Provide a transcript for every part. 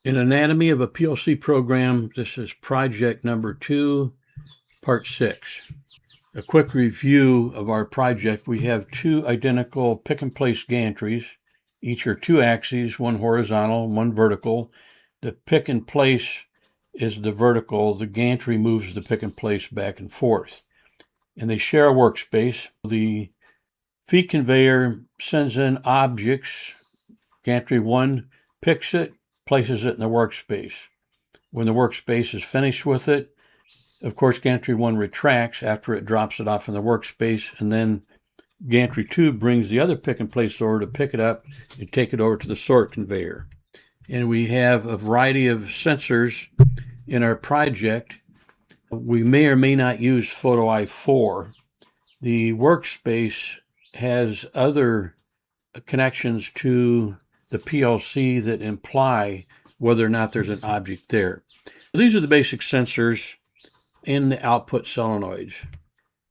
In Anatomy of a PLC Program, this is project number 2, part 6. A quick review of our project. We have 2 identical pick-and-place gantries. Each are 2 axes, one horizontal, one vertical. The pick-and-place is the vertical. The gantry moves the pick-and-place back and forth. And they share a workspace. The feed conveyor sends in objects. Gantry 1 picks it, places it in the workspace. When the workspace is finished with it, of course, gantry 1 retracts after it drops it off in the workspace, and then gantry 2 brings the other pick and place over to pick it up and take it over to the sort conveyor. And we have a variety of sensors in our project. We may or may not use photo I4. The workspace has other connections to the PLC that imply whether or not there's an object there. These are the basic sensors in the output solenoids.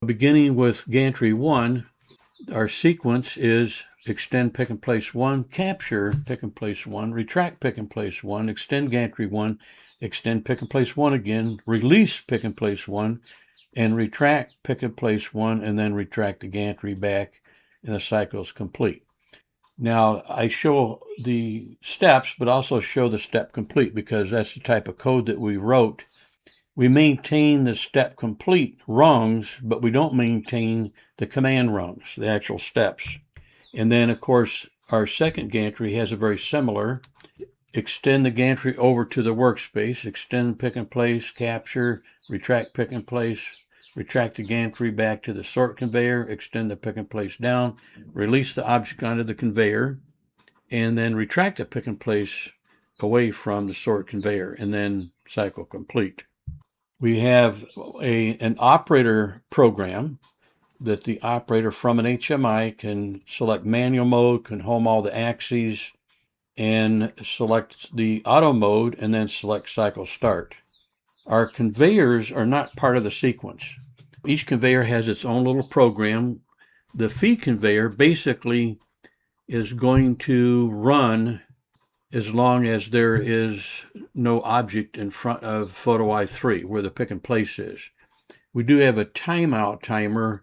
Beginning with gantry 1, our sequence is extend pick and place 1, capture pick and place 1, retract pick and place 1, extend gantry 1, extend pick and place 1 again, release pick and place 1, and retract pick and place 1, and then retract the gantry back, and the cycle is complete. Now, I show the steps, but also show the step complete because that's the type of code that we wrote. We maintain the step complete rungs, but we don't maintain the command rungs, the actual steps. And then, of course, our second gantry has a very similar. Extend the gantry over to the workspace, extend pick and place, capture, retract pick and place, retract the gantry back to the sort conveyor, extend the pick and place down, release the object onto the conveyor, and then retract the pick and place away from the sort conveyor, and then cycle complete. We have an operator program that the operator from an HMI can select manual mode, can home all the axes, and select the auto mode, and then select cycle start. Our conveyors are not part of the sequence. Each conveyor has its own little program. The feed conveyor basically is going to run as long as there is no object in front of photo I3 where the pick and place is. We do have a timeout timer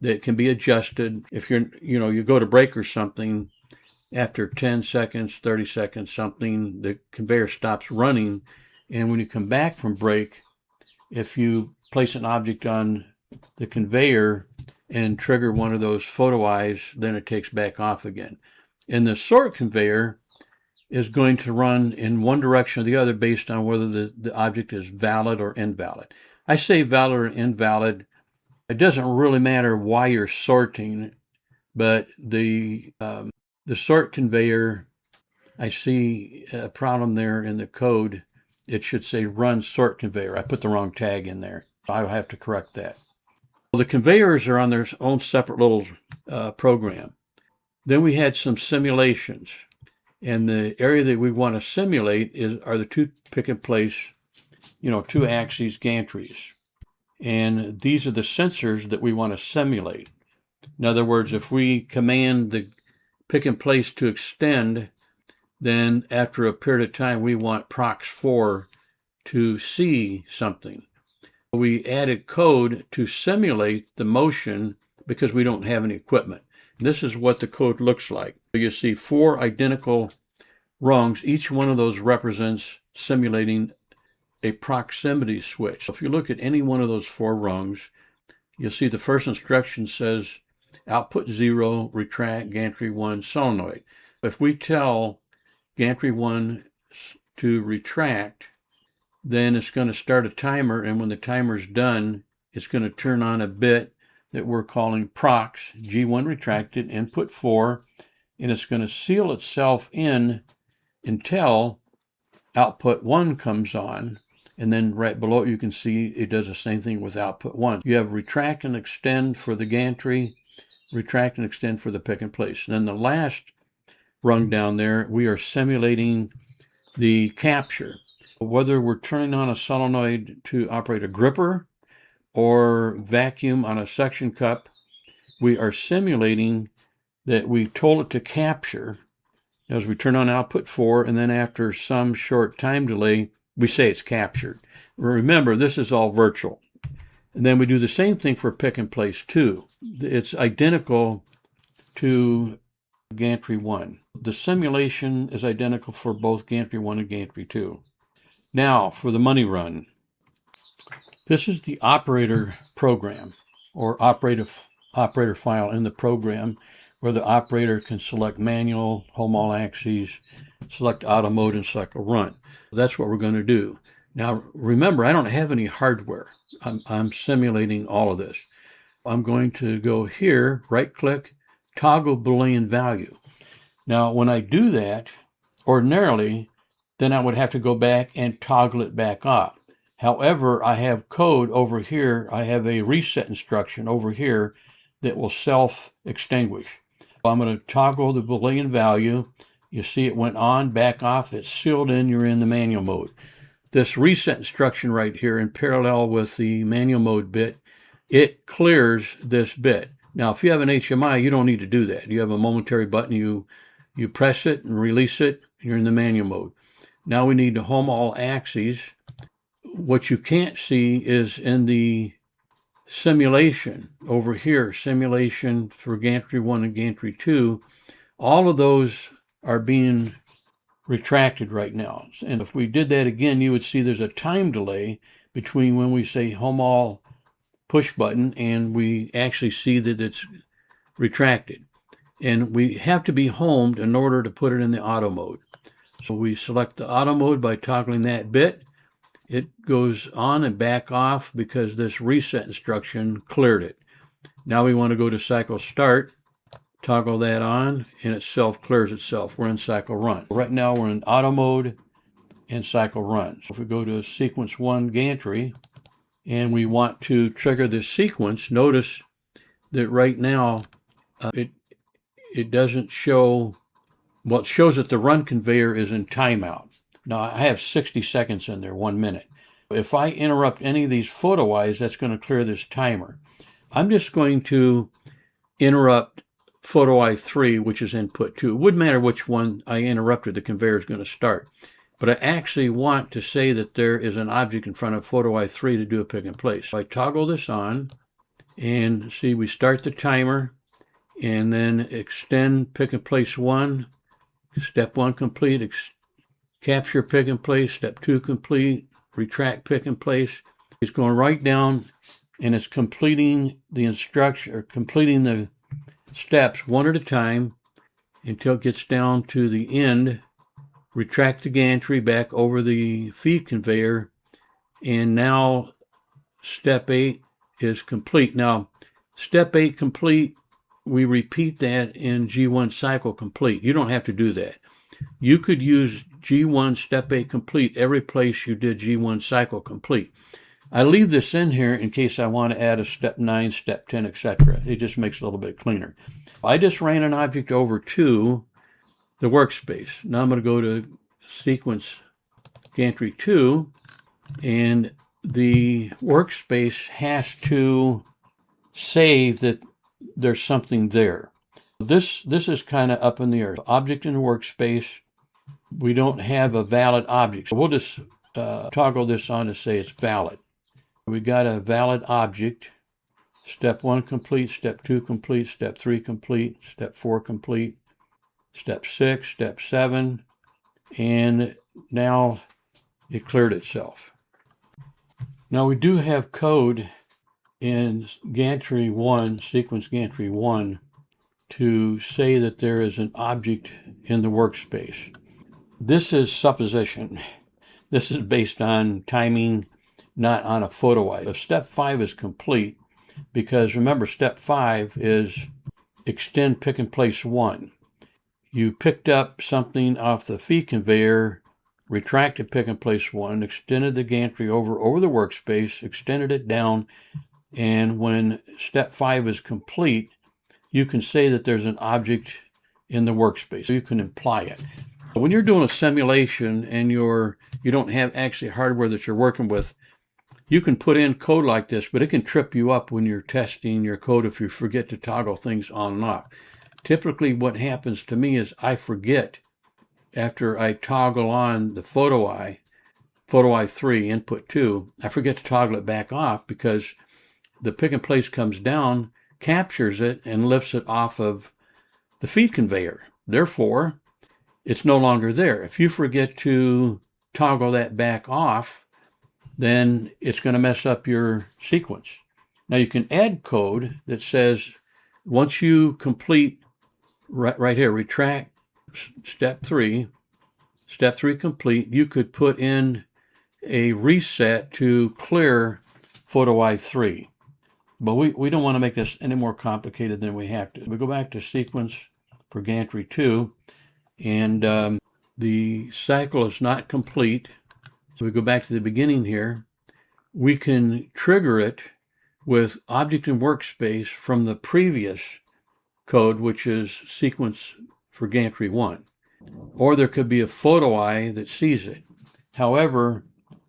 that can be adjusted. If you go to break or something, after 10 seconds, 30 seconds, something, the conveyor stops running. And when you come back from break, if you place an object on the conveyor and trigger one of those photo eyes, then it takes back off again. And the sort conveyor is going to run in one direction or the other based on whether the object is valid or invalid. I say valid or invalid. It doesn't really matter why you're sorting, but the sort conveyor, I see a problem there in the code. It should say run sort conveyor. I put the wrong tag in there. I'll have to correct that. Well, the conveyors are on their own separate little program. Then we had some simulations. And the area that we want to simulate are the 2 pick and place, 2 axes gantries. And these are the sensors that we want to simulate. In other words, if we command the pick and place to extend, then after a period of time, we want Prox4 to see something. We added code to simulate the motion because we don't have any equipment. This is what the code looks like. You see 4 identical rungs. Each one of those represents simulating a proximity switch. So if you look at any one of those 4 rungs, you'll see the first instruction says output 0, retract, gantry 1, solenoid. If we tell gantry 1 to retract, then it's going to start a timer, and when the timer's done, it's going to turn on a bit that we're calling prox, G1 retracted, input 4, and it's going to seal itself in until output 1 comes on, and then right below it you can see it does the same thing with output 1. You have retract and extend for the gantry, retract and extend for the pick and place. And then the last rung down there, we are simulating the capture. Whether we're turning on a solenoid to operate a gripper or vacuum on a suction cup, we are simulating that we told it to capture, As we turn on output 4, and then after some short time delay, we say it's captured. Remember, this is all virtual. And then we do the same thing for pick and place 2. It's identical to gantry 1. The simulation is identical for both gantry 1 and gantry 2. Now, for the money run. This is the operator program, or operator file in the program, where the operator can select manual, home all axes, select auto mode, and cycle run. That's what we're going to do. Now, remember, I don't have any hardware. I'm simulating all of this. I'm going to go here, right-click, toggle Boolean value. Now, when I do that, ordinarily, then I would have to go back and toggle it back off. However, I have code over here. I have a reset instruction over here that will self-extinguish. I'm going to toggle the Boolean value. You see it went on, back off. It's sealed in. You're in the manual mode. This reset instruction right here, in parallel with the manual mode bit, it clears this bit. Now, if you have an HMI, you don't need to do that. You have a momentary button. You press it and release it. You're in the manual mode. Now we need to home all axes. What you can't see is in the simulation over here, simulation for gantry 1 and gantry 2, all of those are being retracted right now. And if we did that again, you would see there's a time delay between when we say home all push button and we actually see that it's retracted. And we have to be homed in order to put it in the auto mode. So we select the auto mode by toggling that bit. It goes on and back off because this reset instruction cleared it. Now we want to go to cycle start, toggle that on, and it self-clears itself. We're in cycle run. Right now we're in auto mode and cycle run. So if we go to sequence 1 gantry and we want to trigger this sequence, notice that right now it doesn't show. Well, it shows that the run conveyor is in timeout. Now, I have 60 seconds in there, 1 minute. If I interrupt any of these photo eyes, that's going to clear this timer. I'm just going to interrupt photo eye 3, which is input 2. It wouldn't matter which one I interrupted, the conveyor is going to start. But I actually want to say that there is an object in front of photo eye 3 to do a pick and place. So I toggle this on, and see, we start the timer, and then extend pick and place 1. Step 1 complete, capture pick and place, step 2 complete, retract pick and place. It's going right down and it's completing the instruction, or completing the steps one at a time until it gets down to the end. Retract the gantry back over the feed conveyor, and now step 8 is complete. Now, step 8 complete, we repeat that in G1 cycle complete. You don't have to do that. You could use G1 step 8 complete every place you did G1 cycle complete. I leave this in here in case I want to add a step 9, step 10, etc. It just makes it a little bit cleaner. I just ran an object over to the workspace. Now I'm going to go to sequence gantry 2, and the workspace has to say that there's something there. This is kind of up in the air. Object in the workspace, we don't have a valid object. So we'll just toggle this on to say it's valid. We got a valid object. Step 1 complete, step 2 complete, step 3 complete, step 4 complete, step 6, step 7, and now it cleared itself. Now we do have code in gantry 1, sequence gantry 1, to say that there is an object in the workspace. This is supposition. This is based on timing, not on a photo eye. If step 5 is complete, because remember, step 5 is extend pick and place 1. You picked up something off the feed conveyor, retracted pick and place 1, extended the gantry over the workspace, extended it down, and when step 5 is complete, you can say that there's an object in the workspace. So you can imply it. When you're doing a simulation and you don't have actually hardware that you're working with, you can put in code like this, but it can trip you up when you're testing your code if you forget to toggle things on and off. Typically what happens to me is I forget after I toggle on the photo eye 3, input 2, I forget to toggle it back off because the pick and place comes down, captures it, and lifts it off of the feed conveyor. Therefore, it's no longer there. If you forget to toggle that back off, then it's going to mess up your sequence. Now you can add code that says once you complete right here, retract step 3 complete, you could put in a reset to clear photo eye 3. But we don't want to make this any more complicated than we have to. We go back to sequence for gantry 2, and the cycle is not complete. So we go back to the beginning here. We can trigger it with object and workspace from the previous code, which is sequence for gantry 1. Or there could be a photo eye that sees it. However,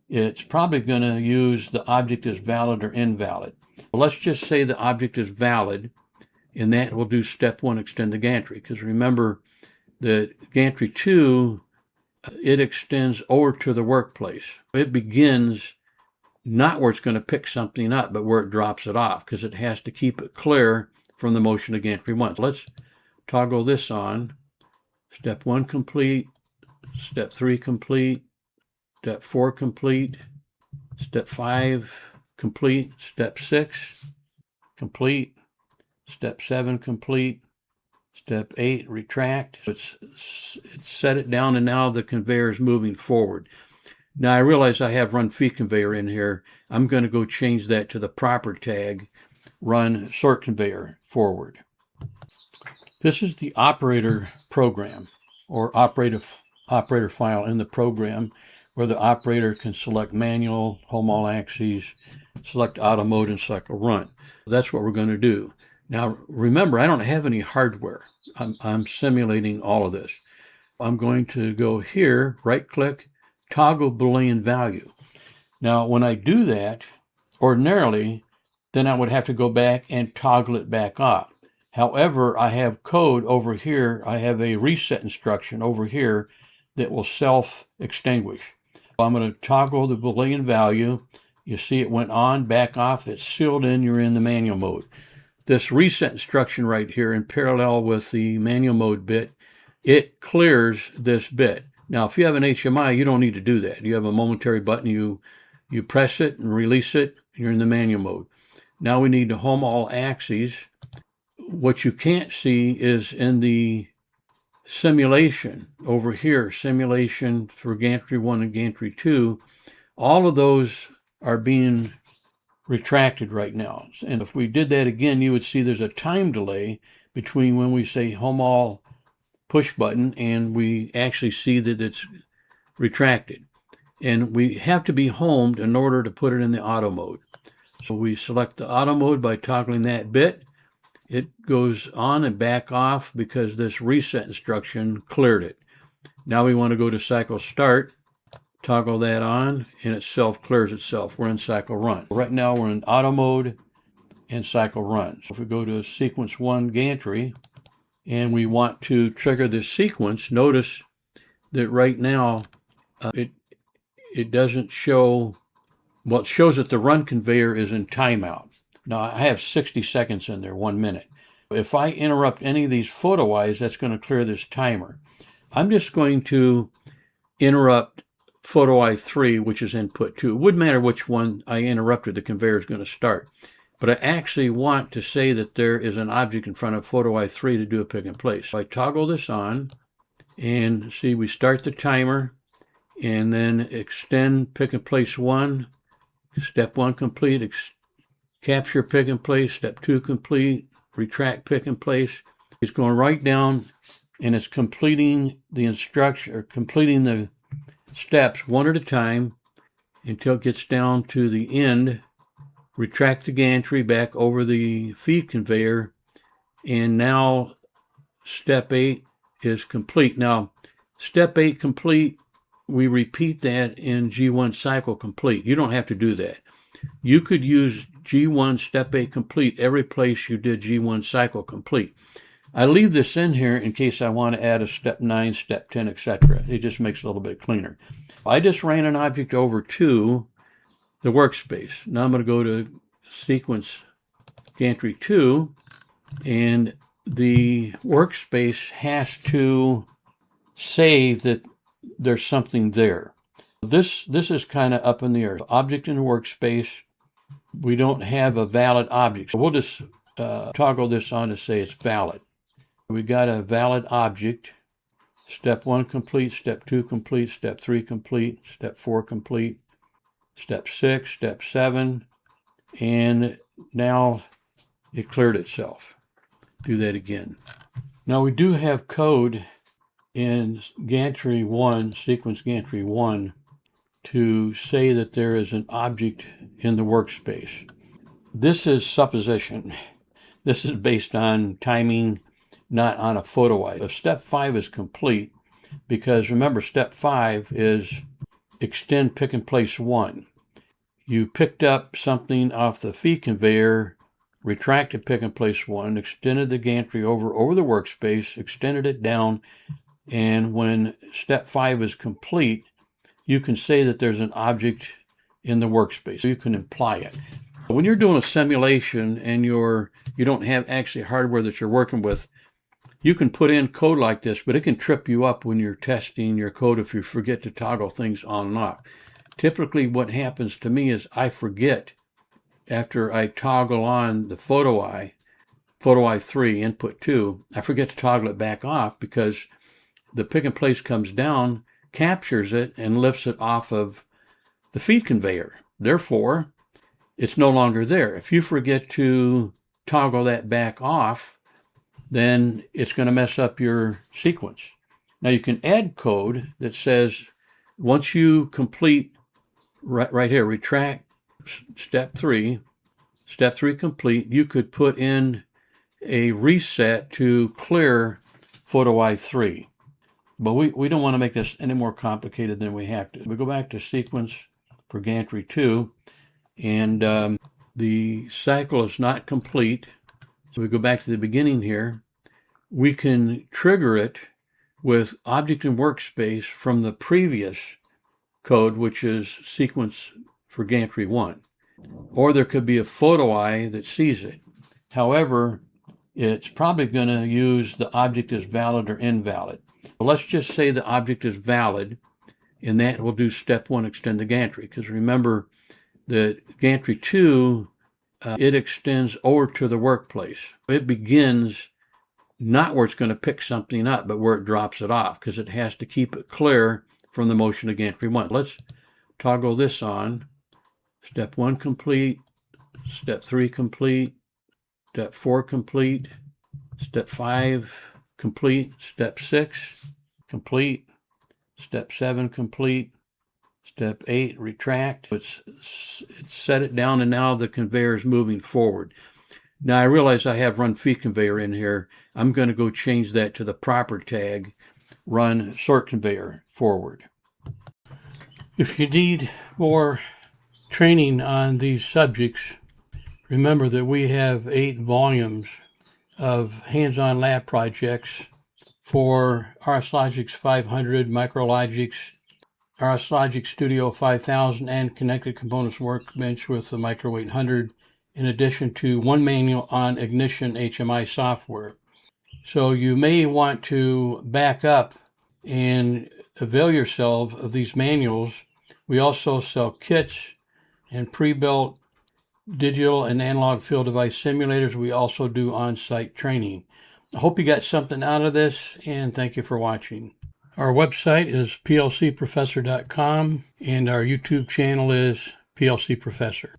it's probably going to use the object is valid or invalid. Let's just say the object is valid, and that will do step 1, extend the gantry. Because remember that gantry 2, it extends over to the workplace. It begins not where it's going to pick something up, but where it drops it off, because it has to keep it clear from the motion of gantry 1. So let's toggle this on. Step 1 complete, step 3 complete, step 4 complete, step 5 complete, step 6 complete, step 7 complete, step 8 retract. It's set it down, and now the conveyor is moving forward. Now I realize I have run feed conveyor in here. I'm going to go change that to the proper tag, run sort conveyor forward. This is the operator program or operator file in the program where the operator can select manual, home all axes, select auto mode, and cycle run. That's what we're going to do. Now remember, I don't have any hardware. I'm simulating all of this. I'm going to go here, right click, toggle Boolean value. Now when I do that, ordinarily, then I would have to go back and toggle it back off. However, I have code over here. I have a reset instruction over here that will self-extinguish. I'm going to toggle the Boolean value. You see it went on, back off. It's sealed in. You're in the manual mode. This reset instruction right here in parallel with the manual mode bit, it clears this bit. Now, if you have an HMI, you don't need to do that. You have a momentary button. You press it and release it. You're in the manual mode. Now we need to home all axes. What you can't see is in the simulation over here, simulation for gantry 1 and gantry 2, all of those are being retracted right now. And if we did that again, you would see there's a time delay between when we say home all push button and we actually see that it's retracted. And we have to be homed in order to put it in the auto mode. So we select the auto mode by toggling that bit. It goes on and back off because this reset instruction cleared it. Now we want to go to cycle start, toggle that on, and it self-clears itself. We're in cycle run. Right now we're in auto mode and cycle run. So if we go to sequence 1 gantry and we want to trigger this sequence, notice that right now it doesn't show, well, it shows that the run conveyor is in timeout. Now I have 60 seconds in there, 1 minute. If I interrupt any of these photo eyes, that's going to clear this timer. I'm just going to interrupt photo eye 3, which is input 2. It wouldn't matter which one I interrupted, the conveyor is going to start. But I actually want to say that there is an object in front of photo eye 3 to do a pick and place. So I toggle this on and see we start the timer and then extend pick and place 1, step 1 complete, capture pick and place, step 2 complete, retract pick and place. It's going right down and it's completing the instruction or completing the steps one at a time until it gets down to the end. Retract the gantry back over the feed conveyor, and now step 8 is complete. Now, step 8 complete, we repeat that in G1 cycle complete. You don't have to do that. You could use G1 step 8 complete every place you did G1 cycle complete. I leave this in here in case I want to add a step 9, step 10, etc. It just makes it a little bit cleaner. I just ran an object over to the workspace. Now I'm going to go to sequence gantry 2, and the workspace has to say that there's something there. This is kind of up in the air. Object in the workspace, we don't have a valid object. So we'll just toggle this on to say it's valid. We got a valid object. Step 1 complete, step 2 complete, step 3 complete, step 4 complete, step 6, step 7, and now it cleared itself. Do that again. Now we do have code in gantry 1, sequence gantry 1, to say that there is an object in the workspace. This is supposition. This is based on timing, not on a photo ID. If step 5 is complete, because remember, step 5 is extend pick and place 1. You picked up something off the feed conveyor, retracted pick and place 1, extended the gantry over the workspace, extended it down, and when step 5 is complete, you can say that there's an object in the workspace. So you can imply it. When you're doing a simulation and you don't have actually hardware that you're working with, you can put in code like this, but it can trip you up when you're testing your code if you forget to toggle things on and off. Typically what happens to me is I forget after I toggle on the photo eye 3, input 2, I forget to toggle it back off because the pick and place comes down, captures it, and lifts it off of the feed conveyor. Therefore, it's no longer there. If you forget to toggle that back off, then it's going to mess up your sequence. Now you can add code that says once you complete right here, retract step 3 complete, you could put in a reset to clear photo eye 3. But we don't want to make this any more complicated than we have to. We go back to sequence for gantry 2, and the cycle is not complete. So we go back to the beginning here. We can trigger it with object in workspace from the previous code, which is sequence for gantry 1. Or there could be a photo eye that sees it. However, it's probably going to use the object is valid or invalid. Let's just say the object is valid, and that will do step 1, extend the gantry. Because remember that gantry 2, it extends over to the workplace. It begins not where it's going to pick something up, but where it drops it off, because it has to keep it clear from the motion of gantry 1. Let's toggle this on. Step 1 complete, step 3 complete, step 4 complete, step 5 complete, step 6 complete, step 7 complete, step 8 retract. It's set it down, and now the conveyor is moving forward. Now I realize I have run feed conveyor in here. I'm going to go change that to the proper tag, run sort conveyor forward. If you need more training on these subjects, remember that we have 8 volumes of hands-on lab projects for RS Logix 500, Micrologix, RS Logix Studio 5000, and Connected Components Workbench with the Micro 800, in addition to 1 manual on Ignition HMI software. So you may want to back up and avail yourself of these manuals. We also sell kits and pre-built digital and analog field device simulators. We also do on-site training. I hope you got something out of this, and thank you for watching. Our website is plcprofessor.com, and our YouTube channel is PLC Professor.